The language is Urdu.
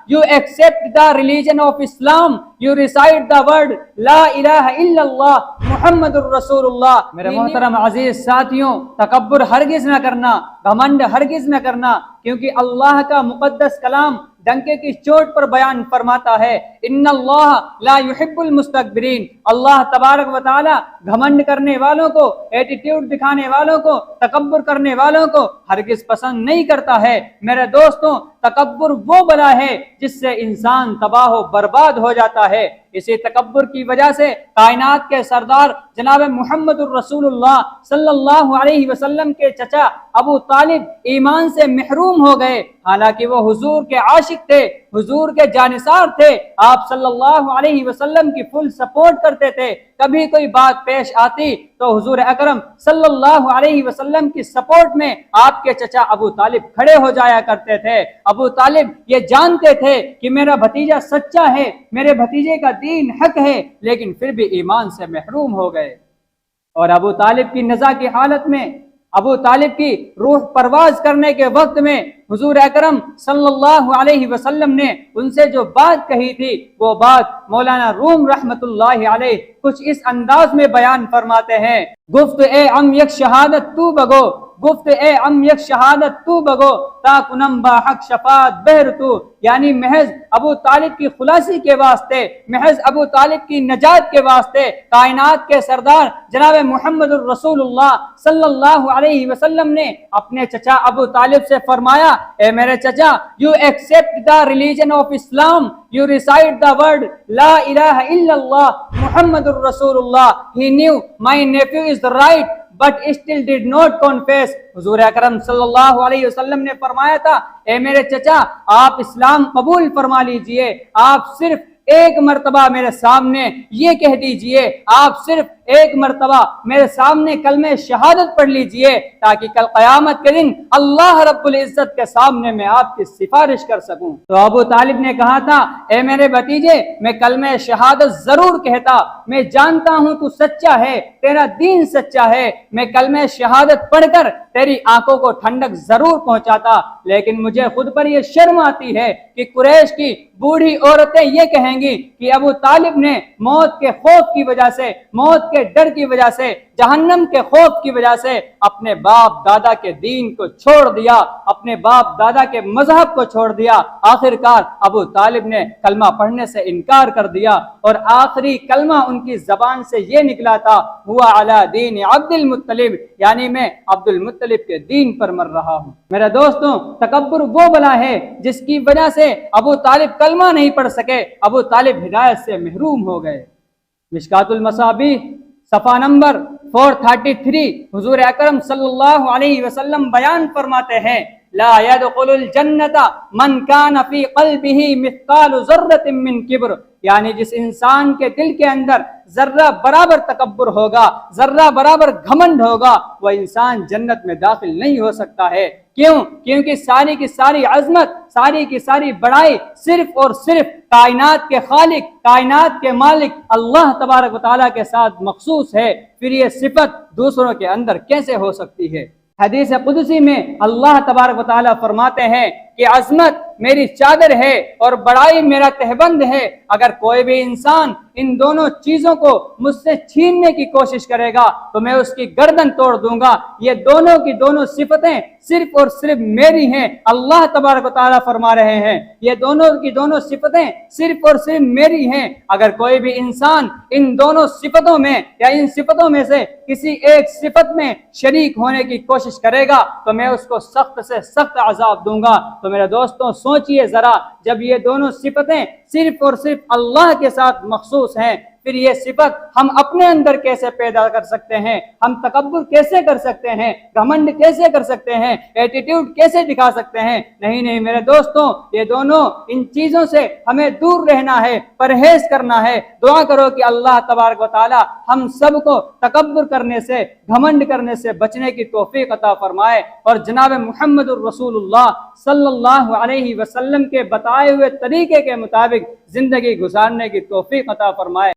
you accept the religion of Islam, you recite the word La ilaha illallah Muhammadur Rasulullah. میرے محترم عزیز ساتھیوں، تکبر ہرگز نہ کرنا، گھمنڈ ہرگز نہ کرنا، کیونکہ اللہ کا مقدس کلام ڈنکے کی چوٹ پر بیان فرماتا ہے ان اللہ لا يحب المستكبرین، اللہ تبارک و تعالی گھمنڈ کرنے والوں کو، ایٹیٹیوڈ دکھانے والوں کو، تکبر کرنے والوں کو ہرگز پسند نہیں کرتا ہے۔ میرے دوستوں، تکبر وہ بلا ہے جس سے انسان تباہ و برباد ہو جاتا ہے۔ اسی تکبر کی وجہ سے کائنات کے سردار جناب محمد الرسول اللہ صلی اللہ علیہ وسلم کے چچا ابو طالب ایمان سے محروم ہو گئے، حالانکہ وہ حضور کے عاشق تھے، حضور کے جانثار تھے، آپ صلی اللہ علیہ وسلم کی فل سپورٹ کرتے تھے۔ کبھی کوئی بات پیش آتی تو حضور اکرم صلی اللہ علیہ وسلم کی سپورٹ میں آپ کے چچا ابو طالب کھڑے ہو جایا کرتے تھے۔ ابو طالب یہ جانتے تھے کہ میرا بھتیجا سچا ہے، میرے بھتیجے کا دین حق ہے، لیکن پھر بھی ایمان سے محروم ہو گئے۔ اور ابو طالب کی نزع کی حالت میں، ابو طالب کی روح پرواز کرنے کے وقت میں حضور اکرم صلی اللہ علیہ وسلم نے ان سے جو بات کہی تھی، وہ بات مولانا روم رحمت اللہ علیہ کچھ اس انداز میں بیان فرماتے ہیں، گفت اے ام یک شہادت تو بگو، گفت اے ام یک شہادت تو بگو تا کنم با حق شفاعت بہر تو، یعنی محض ابو طالب کی خلاصی کے واسطے، محض ابو طالب کی نجات کے واسطے کائنات کے سردار جناب محمد الرسول اللہ صلی اللہ علیہ وسلم نے اپنے چچا ابو طالب سے فرمایا، اے میرے چچا، you accept the religion of Islam, you recite the word La ilaha illallah Muhammadur Rasulullah. He knew my nephew is right but still did not confess. حضور اکرم صلی اللہ علیہ وسلم نے فرمایا تھا، اے میرے چچا، آپ اسلام قبول فرما لیجئے، آپ صرف ایک مرتبہ میرے سامنے یہ کہہ دیجئے، آپ صرف ایک مرتبہ میرے سامنے کلمہ شہادت پڑھ لیجئے، تاکہ کل قیامت کے دن اللہ رب العزت کے سامنے میں آپ کی سفارش کر سکوں۔ تو ابو طالب نے کہا تھا، اے میرے بھتیجے، میں کلمہ شہادت ضرور کہتا، میں جانتا ہوں تو سچا ہے، تیرا دین سچا ہے، میں کلمہ شہادت پڑھ کر تیری آنکھوں کو ٹھنڈک ضرور پہنچاتا، لیکن مجھے خود پر یہ شرم آتی ہے کہ قریش کی بوڑھی عورتیں یہ کہیں گی کہ ابو طالب نے موت کے خوف کی وجہ سے، موت کے ڈر کی وجہ سے، جہنم کے خوف کی وجہ سے اپنے باپ دادا کے دین کو چھوڑ دیا، اپنے باپ دادا کے مذہب کو چھوڑ دیا۔ آخر کار ابو طالب نے کلمہ پڑھنے سے انکار کر دیا، اور آخری کلمہ ان کی زبان سے یہ نکلا تھا، ہوا علی دین عبد المطلب، یعنی میں عبد المطلب کے دین پر مر رہا ہوں۔ میرے دوستوں، تکبر وہ بلا ہے جس کی وجہ سے ابو طالب کلمہ نہیں پڑھ سکے، ابو طالب ہدایت سے محروم ہو گئے۔ مشکات المصابیح صفحہ نمبر 433، حضور اکرم صلی اللہ علیہ وسلم بیان فرماتے ہیں، لا يدخل الجنت من كان في قلبه مثقال ذرة من کبر، یعنی جس انسان کے دل کے اندر ذرہ برابر تکبر ہوگا، ذرہ برابر گھمنڈ ہوگا، وہ انسان جنت میں داخل نہیں ہو سکتا ہے۔ کیوں؟ کیونکہ ساری کی ساری عظمت، ساری کی ساری بڑائی صرف اور صرف کائنات کے خالق، کائنات کے مالک اللہ تبارک و تعالیٰ کے ساتھ مخصوص ہے، پھر یہ صفت دوسروں کے اندر کیسے ہو سکتی ہے؟ حدیث قدسی میں اللہ تبارک و تعالیٰ فرماتے ہیں کہ عظمت میری چادر ہے اور بڑائی میرا تہبند ہے، اگر کوئی بھی انسان ان دونوں چیزوں کو مجھ سے چھیننے کی کوشش کرے گا تو میں اس کی گردن توڑ دوں گا۔ یہ دونوں کی دونوں صفتیں صرف اور صرف میری ہیں، اللہ تبارک و تعالیٰ فرما رہے ہیں، یہ دونوں کی دونوں صفتیں صرف اور صرف میری ہیں۔ اگر کوئی بھی انسان ان دونوں صفتوں میں یا ان صفتوں میں سے کسی ایک صفت میں شریک ہونے کی کوشش کرے گا تو میں اس کو سخت سے سخت عذاب دوں گا۔ تو میرے دوستوں، سوچئے ذرا، جب یہ دونوں صفتیں صرف اور صرف اللہ کے ساتھ مخصوص ہیں، پھر یہ صفت ہم اپنے اندر کیسے پیدا کر سکتے ہیں؟ ہم تکبر کیسے کر سکتے ہیں؟ گھمنڈ کیسے کر سکتے ہیں؟ ایٹیٹیوڈ کیسے دکھا سکتے ہیں؟ نہیں میرے دوستوں، یہ دونوں ان چیزوں سے ہمیں دور رہنا ہے، پرہیز کرنا ہے۔ دعا کرو کہ اللہ تبارک و تعالی ہم سب کو تکبر کرنے سے، گھمنڈ کرنے سے بچنے کی توفیق عطا فرمائے، اور جناب محمد الرسول اللہ صلی اللہ علیہ وسلم کے بتائے ہوئے طریقے کے مطابق زندگی گزارنے کی توفیق عطا فرمائے۔